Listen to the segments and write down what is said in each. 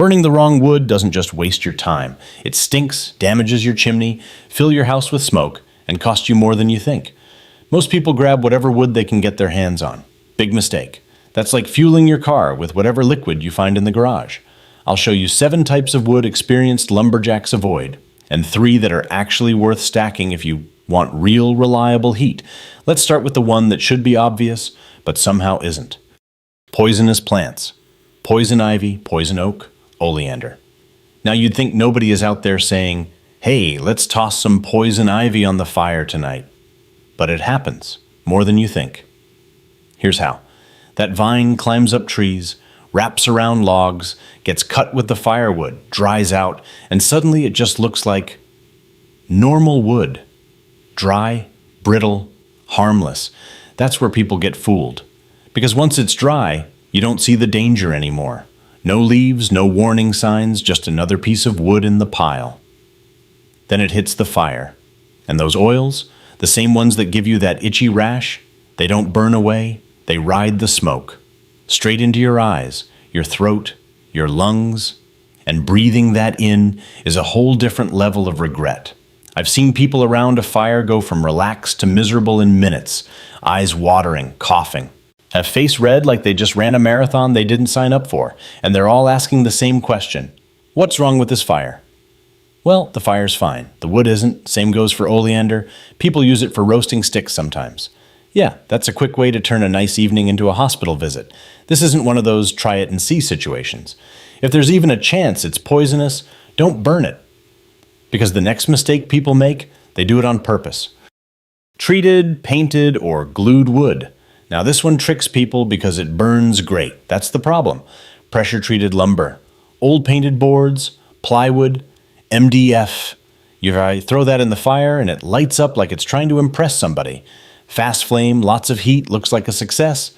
Burning the wrong wood doesn't just waste your time. It stinks, damages your chimney, fill your house with smoke, and cost you more than you think. Most people grab whatever wood they can get their hands on. Big mistake. That's like fueling your car with whatever liquid you find in the garage. I'll show you 7 types of wood experienced lumberjacks avoid, and 3 that are actually worth stacking if you want real, reliable heat. Let's start with the one that should be obvious, but somehow isn't. Poisonous plants. Poison ivy, poison oak, oleander. Now you'd think nobody is out there saying, "Hey, let's toss some poison ivy on the fire tonight." But it happens, more than you think. Here's how. That vine climbs up trees, wraps around logs, gets cut with the firewood, dries out, and suddenly it just looks like normal wood. Dry, brittle, harmless. That's where people get fooled. Because once it's dry, you don't see the danger anymore. No leaves, no warning signs, just another piece of wood in the pile. Then it hits the fire. And those oils, the same ones that give you that itchy rash, they don't burn away, they ride the smoke. Straight into your eyes, your throat, your lungs, and breathing that in is a whole different level of regret. I've seen people around a fire go from relaxed to miserable in minutes, eyes watering, coughing. Have face red like they just ran a marathon they didn't sign up for, and they're all asking the same question. What's wrong with this fire? Well, the fire's fine. The wood isn't. Same goes for oleander. People use it for roasting sticks sometimes. Yeah, that's a quick way to turn a nice evening into a hospital visit. This isn't one of those try it and see situations. If there's even a chance it's poisonous, don't burn it. Because the next mistake people make, they do it on purpose. Treated, painted, or glued wood. Now this one tricks people because it burns great. That's the problem. Pressure-treated lumber, old painted boards, plywood, MDF. You throw that in the fire and it lights up like it's trying to impress somebody. Fast flame, lots of heat, looks like a success.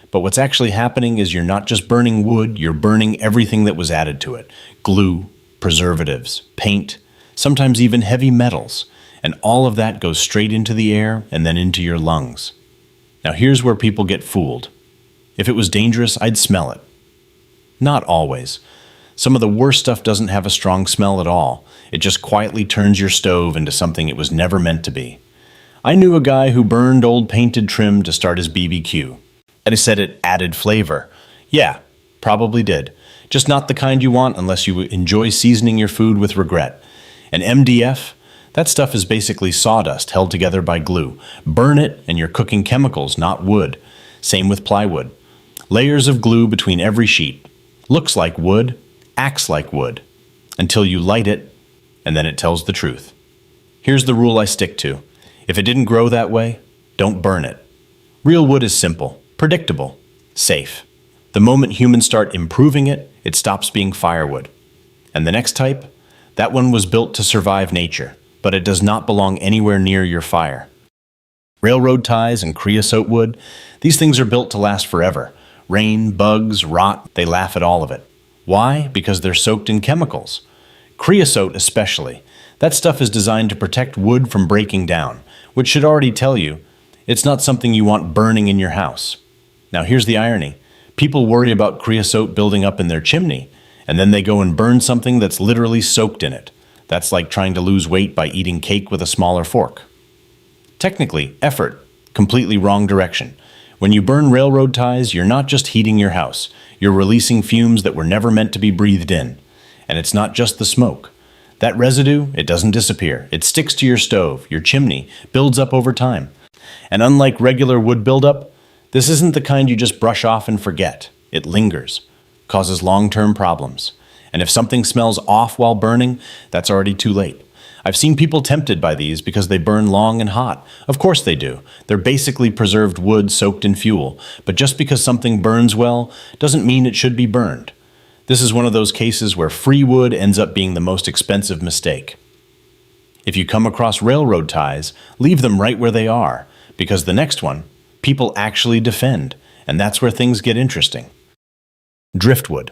But what's actually happening is you're not just burning wood, you're burning everything that was added to it. Glue, preservatives, paint, sometimes even heavy metals. And all of that goes straight into the air and then into your lungs. Now here's where people get fooled. If it was dangerous, I'd smell it. Not always. Some of the worst stuff doesn't have a strong smell at all. It just quietly turns your stove into something it was never meant to be. I knew a guy who burned old painted trim to start his BBQ. And he said it added flavor. Yeah, probably did. Just not the kind you want unless you enjoy seasoning your food with regret. And MDF? That stuff is basically sawdust held together by glue. Burn it and you're cooking chemicals, not wood. Same with plywood. Layers of glue between every sheet. Looks like wood, acts like wood. Until you light it, and then it tells the truth. Here's the rule I stick to. If it didn't grow that way, don't burn it. Real wood is simple, predictable, safe. The moment humans start improving it, it stops being firewood. And the next type? That one was built to survive nature, but it does not belong anywhere near your fire. Railroad ties and creosote wood, these things are built to last forever. Rain, bugs, rot, they laugh at all of it. Why? Because they're soaked in chemicals. Creosote especially. That stuff is designed to protect wood from breaking down, which should already tell you it's not something you want burning in your house. Now here's the irony. People worry about creosote building up in their chimney, and then they go and burn something that's literally soaked in it. That's like trying to lose weight by eating cake with a smaller fork. Technically, effort, completely wrong direction. When you burn railroad ties, you're not just heating your house. You're releasing fumes that were never meant to be breathed in. And it's not just the smoke. That residue, it doesn't disappear. It sticks to your stove, your chimney, builds up over time. And unlike regular wood buildup, this isn't the kind you just brush off and forget. It lingers, causes long-term problems. And if something smells off while burning, that's already too late. I've seen people tempted by these because they burn long and hot. Of course they do. They're basically preserved wood soaked in fuel. But just because something burns well doesn't mean it should be burned. This is one of those cases where free wood ends up being the most expensive mistake. If you come across railroad ties, leave them right where they are, because the next one, people actually defend, and that's where things get interesting. Driftwood.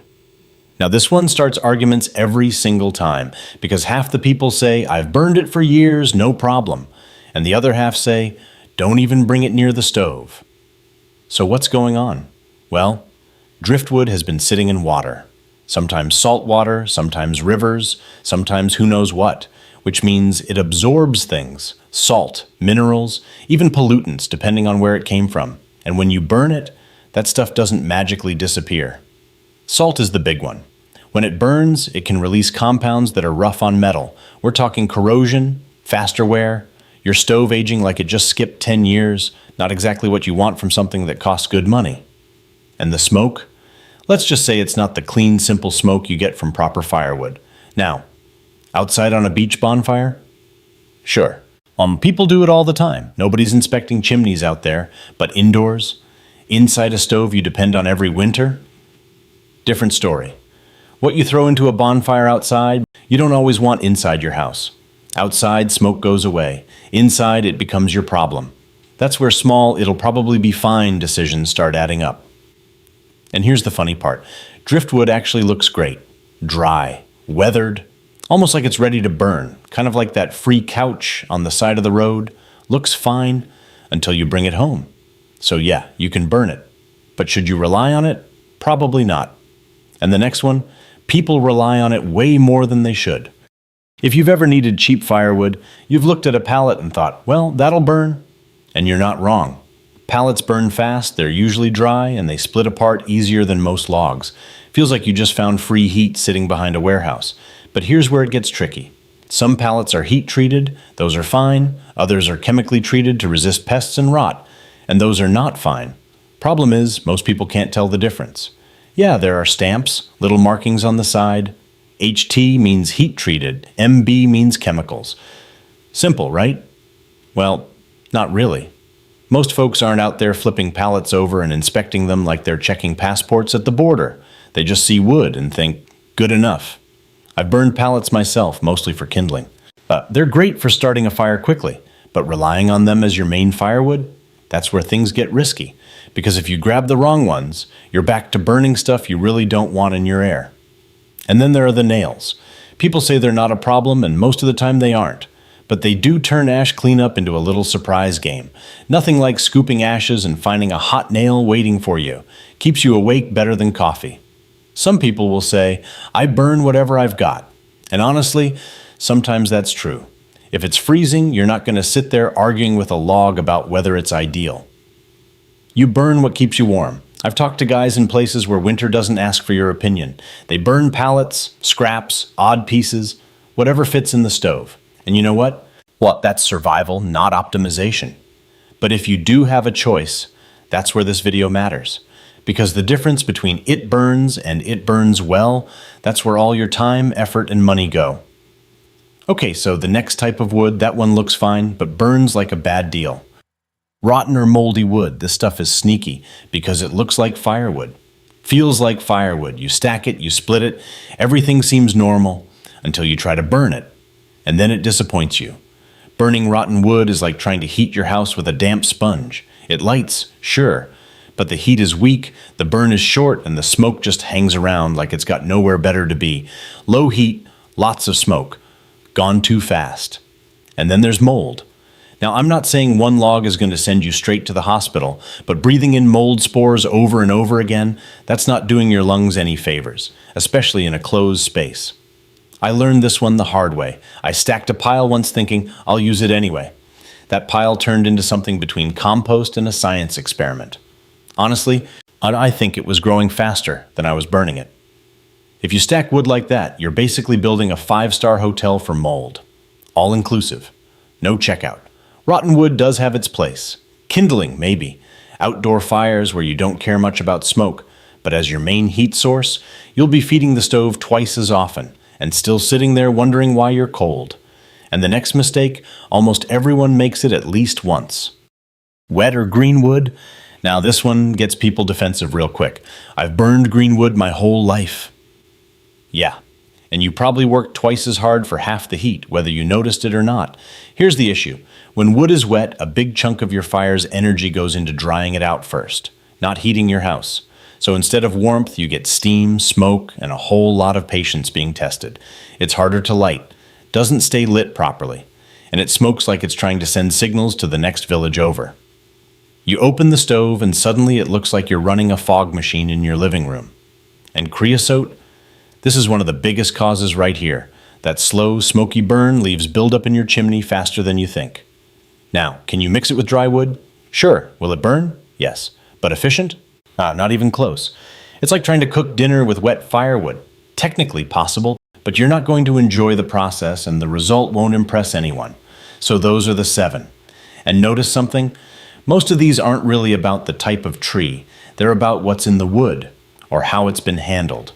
Now this one starts arguments every single time, because half the people say, "I've burned it for years, no problem," and the other half say, "Don't even bring it near the stove." So what's going on? Well, driftwood has been sitting in water. Sometimes salt water, sometimes rivers, sometimes who knows what, which means it absorbs things, salt, minerals, even pollutants, depending on where it came from. And when you burn it, that stuff doesn't magically disappear. Salt is the big one. When it burns, it can release compounds that are rough on metal. We're talking corrosion, faster wear, your stove aging like it just skipped 10 years, not exactly what you want from something that costs good money. And the smoke? Let's just say it's not the clean, simple smoke you get from proper firewood. Now, outside on a beach bonfire? Sure. People do it all the time. Nobody's inspecting chimneys out there, but indoors? Inside a stove you depend on every winter? Different story. What you throw into a bonfire outside, you don't always want inside your house. Outside, smoke goes away. Inside, it becomes your problem. That's where small, it'll probably be fine decisions start adding up. And here's the funny part. Driftwood actually looks great. Dry, weathered, almost like it's ready to burn, kind of like that free couch on the side of the road. Looks fine until you bring it home. So yeah, you can burn it. But should you rely on it? Probably not. And the next one, people rely on it way more than they should. If you've ever needed cheap firewood, you've looked at a pallet and thought, well, that'll burn. And you're not wrong. Pallets burn fast, they're usually dry, and they split apart easier than most logs. Feels like you just found free heat sitting behind a warehouse. But here's where it gets tricky. Some pallets are heat treated, those are fine. Others are chemically treated to resist pests and rot, and those are not fine. Problem is, most people can't tell the difference. Yeah, there are stamps, little markings on the side. HT means heat treated, MB means chemicals. Simple, right? Well, not really. Most folks aren't out there flipping pallets over and inspecting them like they're checking passports at the border. They just see wood and think, good enough. I've burned pallets myself, mostly for kindling. They're great for starting a fire quickly, but relying on them as your main firewood? That's where things get risky. Because if you grab the wrong ones, you're back to burning stuff you really don't want in your air. And then there are the nails. People say they're not a problem, and most of the time they aren't. But they do turn ash cleanup into a little surprise game. Nothing like scooping ashes and finding a hot nail waiting for you. Keeps you awake better than coffee. Some people will say, I burn whatever I've got. And honestly, sometimes that's true. If it's freezing, you're not going to sit there arguing with a log about whether it's ideal. You burn what keeps you warm. I've talked to guys in places where winter doesn't ask for your opinion. They burn pallets, scraps, odd pieces, whatever fits in the stove. And you know what? That's survival, not optimization. But if you do have a choice, that's where this video matters. Because the difference between it burns and it burns well, that's where all your time, effort, and money go. Okay, so the next type of wood, that one looks fine, but burns like a bad deal. Rotten or moldy wood, this stuff is sneaky because it looks like firewood. Feels like firewood. You stack it, you split it, everything seems normal until you try to burn it. And then it disappoints you. Burning rotten wood is like trying to heat your house with a damp sponge. It lights, sure, but the heat is weak, the burn is short, and the smoke just hangs around like it's got nowhere better to be. Low heat, lots of smoke. Gone too fast. And then there's mold. Now, I'm not saying one log is going to send you straight to the hospital, but breathing in mold spores over and over again, that's not doing your lungs any favors, especially in a closed space. I learned this one the hard way. I stacked a pile once thinking, I'll use it anyway. That pile turned into something between compost and a science experiment. Honestly, I think it was growing faster than I was burning it. If you stack wood like that, you're basically building a 5-star hotel for mold. All inclusive. No checkout. Rotten wood does have its place. Kindling, maybe. Outdoor fires where you don't care much about smoke, but as your main heat source, you'll be feeding the stove twice as often, and still sitting there wondering why you're cold. And the next mistake, almost everyone makes it at least once. Wet or green wood? Now this one gets people defensive real quick. I've burned green wood my whole life. Yeah, and you probably worked twice as hard for half the heat, whether you noticed it or not. Here's the issue. When wood is wet, a big chunk of your fire's energy goes into drying it out first, not heating your house. So instead of warmth, you get steam, smoke, and a whole lot of patience being tested. It's harder to light, doesn't stay lit properly, and it smokes like it's trying to send signals to the next village over. You open the stove and suddenly it looks like you're running a fog machine in your living room. And creosote? This is one of the biggest causes right here. That slow, smoky burn leaves buildup in your chimney faster than you think. Now, can you mix it with dry wood? Sure. Will it burn? Yes. But efficient? Not even close. It's like trying to cook dinner with wet firewood. Technically possible, but you're not going to enjoy the process and the result won't impress anyone. So those are the 7. And notice something? Most of these aren't really about the type of tree. They're about what's in the wood, or how it's been handled.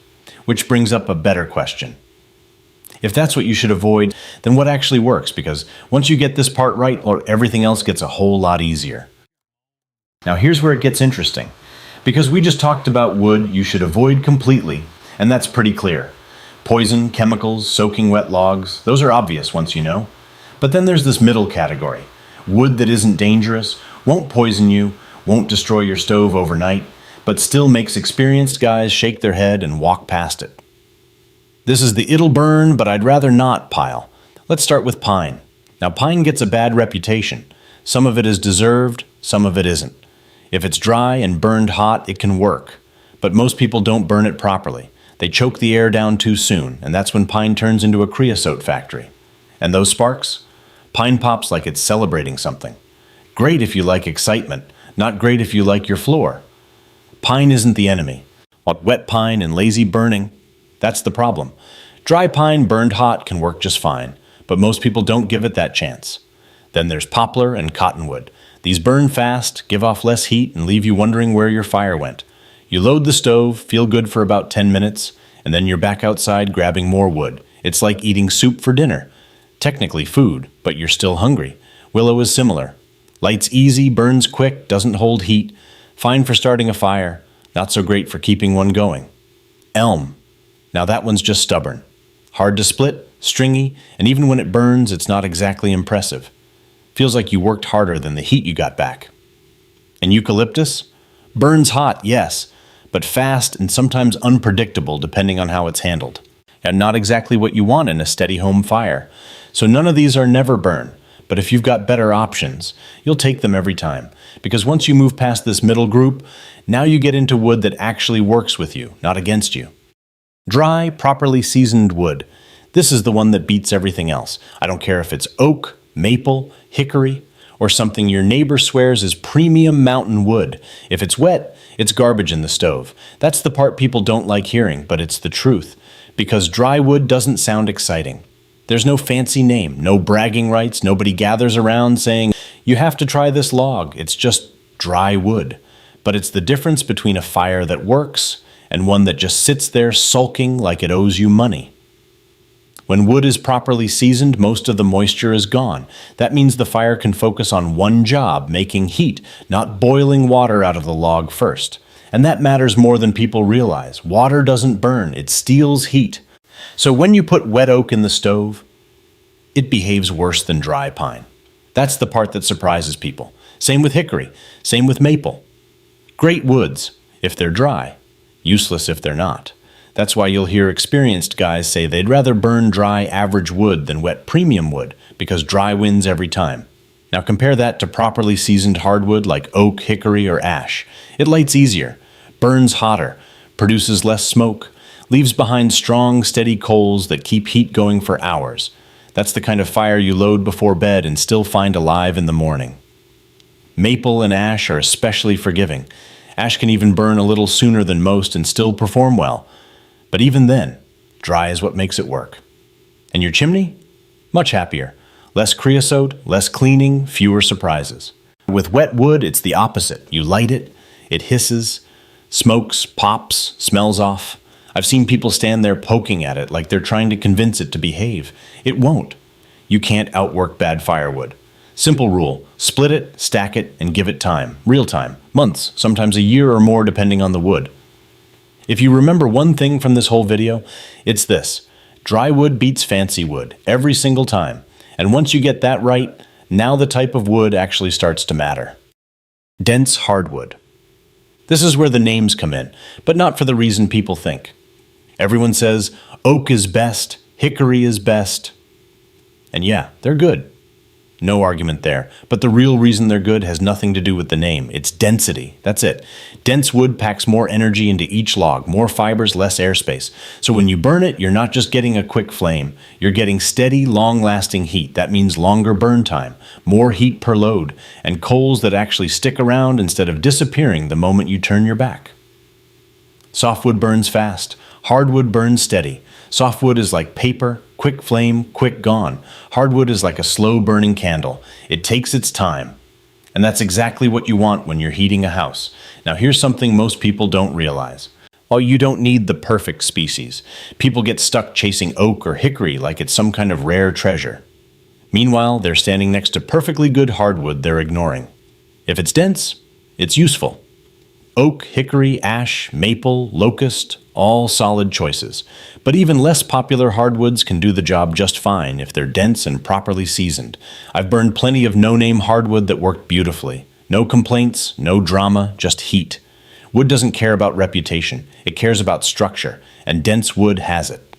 Which brings up a better question. If that's what you should avoid, then what actually works? Because once you get this part right, everything else gets a whole lot easier. Now here's where it gets interesting. Because we just talked about wood you should avoid completely, and that's pretty clear. Poison, chemicals, soaking wet logs, those are obvious once you know. But then there's this middle category. Wood that isn't dangerous, won't poison you, won't destroy your stove overnight, but still makes experienced guys shake their head and walk past it. This is the "it'll burn, but I'd rather not" pile. Let's start with pine. Now pine gets a bad reputation. Some of it is deserved, some of it isn't. If it's dry and burned hot, it can work. But most people don't burn it properly. They choke the air down too soon, and that's when pine turns into a creosote factory. And those sparks? Pine pops like it's celebrating something. Great if you like excitement, not great if you like your floor. Pine isn't the enemy. Wet pine and lazy burning, that's the problem. Dry pine burned hot can work just fine, but most people don't give it that chance. Then there's poplar and cottonwood. These burn fast, give off less heat, and leave you wondering where your fire went. You load the stove, feel good for about 10 minutes, and then you're back outside grabbing more wood. It's like eating soup for dinner. Technically food, but you're still hungry. Willow is similar. Lights easy, burns quick, doesn't hold heat. Fine for starting a fire, not so great for keeping one going. Elm. Now that one's just stubborn. Hard to split, stringy, and even when it burns, it's not exactly impressive. Feels like you worked harder than the heat you got back. And eucalyptus? Burns hot, yes, but fast and sometimes unpredictable depending on how it's handled. And not exactly what you want in a steady home fire. So none of these are never burn, but if you've got better options, you'll take them every time. Because once you move past this middle group, now you get into wood that actually works with you, not against you. Dry, properly seasoned wood. This is the one that beats everything else. I don't care if it's oak, maple, hickory, or something your neighbor swears is premium mountain wood. If it's wet, it's garbage in the stove. That's the part people don't like hearing, but it's the truth. Because dry wood doesn't sound exciting. There's no fancy name, no bragging rights, nobody gathers around saying, "You have to try this log." It's just dry wood. But it's the difference between a fire that works and one that just sits there sulking like it owes you money. When wood is properly seasoned, most of the moisture is gone. That means the fire can focus on one job, making heat, not boiling water out of the log first. And that matters more than people realize. Water doesn't burn, it steals heat. So when you put wet oak in the stove, it behaves worse than dry pine. That's the part that surprises people. Same with hickory, same with maple. Great woods, if they're dry. Useless if they're not. That's why you'll hear experienced guys say they'd rather burn dry average wood than wet premium wood, because dry wins every time. Now compare that to properly seasoned hardwood like oak, hickory, or ash. It lights easier, burns hotter, produces less smoke, leaves behind strong, steady coals that keep heat going for hours. That's the kind of fire you load before bed and still find alive in the morning. Maple and ash are especially forgiving. Ash can even burn a little sooner than most and still perform well. But even then, dry is what makes it work. And your chimney? Much happier. Less creosote, less cleaning, fewer surprises. With wet wood, it's the opposite. You light it, it hisses, smokes, pops, smells off. I've seen people stand there poking at it like they're trying to convince it to behave. It won't. You can't outwork bad firewood. Simple rule, split it, stack it, and give it time. Real time. Months, sometimes a year or more depending on the wood. If you remember one thing from this whole video, it's this. Dry wood beats fancy wood, every single time. And once you get that right, now the type of wood actually starts to matter. Dense hardwood. This is where the names come in, but not for the reason people think. Everyone says oak is best, hickory is best. And yeah, they're good. No argument there. But the real reason they're good has nothing to do with the name. It's density. That's it. Dense wood packs more energy into each log, more fibers, less airspace. So when you burn it, you're not just getting a quick flame. You're getting steady, long-lasting heat. That means longer burn time, more heat per load, and coals that actually stick around instead of disappearing the moment you turn your back. Softwood burns fast. Hardwood burns steady. Softwood is like paper, quick flame, quick gone. Hardwood is like a slow-burning candle. It takes its time. And that's exactly what you want when you're heating a house. Now here's something most people don't realize. While you don't need the perfect species, people get stuck chasing oak or hickory like it's some kind of rare treasure. Meanwhile, they're standing next to perfectly good hardwood they're ignoring. If it's dense, it's useful. Oak, hickory, ash, maple, locust, all solid choices. But even less popular hardwoods can do the job just fine if they're dense and properly seasoned. I've burned plenty of no-name hardwood that worked beautifully. No complaints, no drama, just heat. Wood doesn't care about reputation. It cares about structure, and dense wood has it.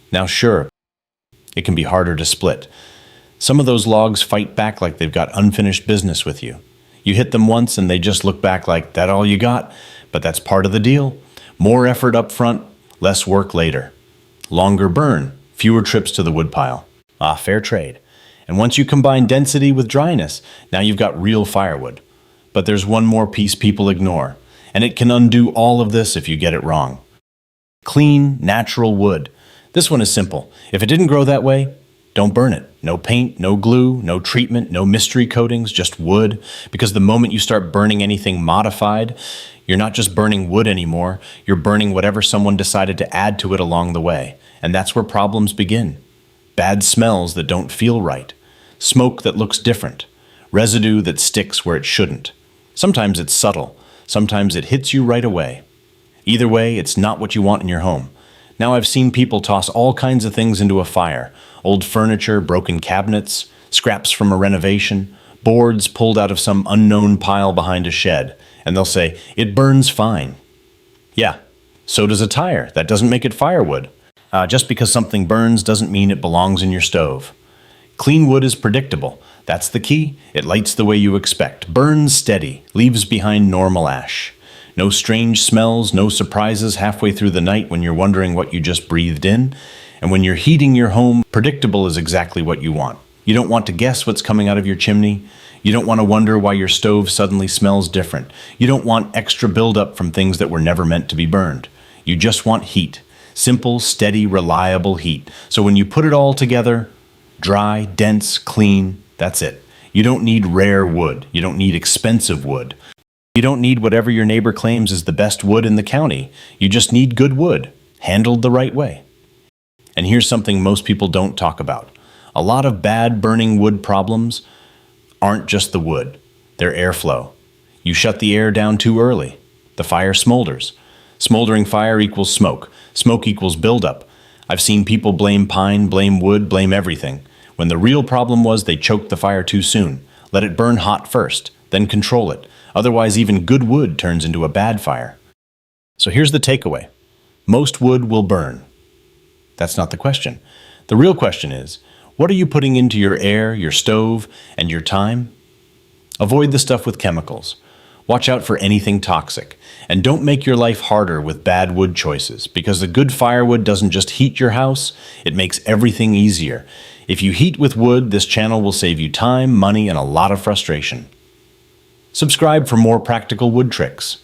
Now sure, it can be harder to split. Some of those logs fight back like they've got unfinished business with you. You hit them once and they just look back like, that all you got? But that's part of the deal. More effort up front, less work later. Longer burn, fewer trips to the woodpile. Fair trade. And once you combine density with dryness, now you've got real firewood. But there's one more piece people ignore, and it can undo all of this if you get it wrong. Clean, natural wood. This one is simple. If it didn't grow that way, don't burn it. No paint, no glue, no treatment, no mystery coatings, just wood. Because the moment you start burning anything modified, you're not just burning wood anymore, you're burning whatever someone decided to add to it along the way. And that's where problems begin. Bad smells that don't feel right. Smoke that looks different. Residue that sticks where it shouldn't. Sometimes it's subtle. Sometimes it hits you right away. Either way, it's not what you want in your home. Now I've seen people toss all kinds of things into a fire. Old furniture, broken cabinets, scraps from a renovation, boards pulled out of some unknown pile behind a shed, and they'll say, it burns fine. Yeah, so does a tire. That doesn't make it firewood. Just because something burns doesn't mean it belongs in your stove. Clean wood is predictable. That's the key. It lights the way you expect, burns steady, leaves behind normal ash. No strange smells, no surprises halfway through the night when you're wondering what you just breathed in. And when you're heating your home, predictable is exactly what you want. You don't want to guess what's coming out of your chimney. You don't want to wonder why your stove suddenly smells different. You don't want extra buildup from things that were never meant to be burned. You just want heat. Simple, steady, reliable heat. So when you put it all together, dry, dense, clean, that's it. You don't need rare wood. You don't need expensive wood. You don't need whatever your neighbor claims is the best wood in the county. You just need good wood, handled the right way. And here's something most people don't talk about. A lot of bad burning wood problems aren't just the wood, they're airflow. You shut the air down too early. The fire smolders. Smoldering fire equals smoke. Smoke equals buildup. I've seen people blame pine, blame wood, blame everything, when the real problem was they choked the fire too soon. Let it burn hot first, then control it. Otherwise, even good wood turns into a bad fire. So here's the takeaway. Most wood will burn. That's not the question. The real question is, what are you putting into your air, your stove, and your time? Avoid the stuff with chemicals. Watch out for anything toxic. And don't make your life harder with bad wood choices, because the good firewood doesn't just heat your house, it makes everything easier. If you heat with wood, this channel will save you time, money, and a lot of frustration. Subscribe for more practical wood tricks.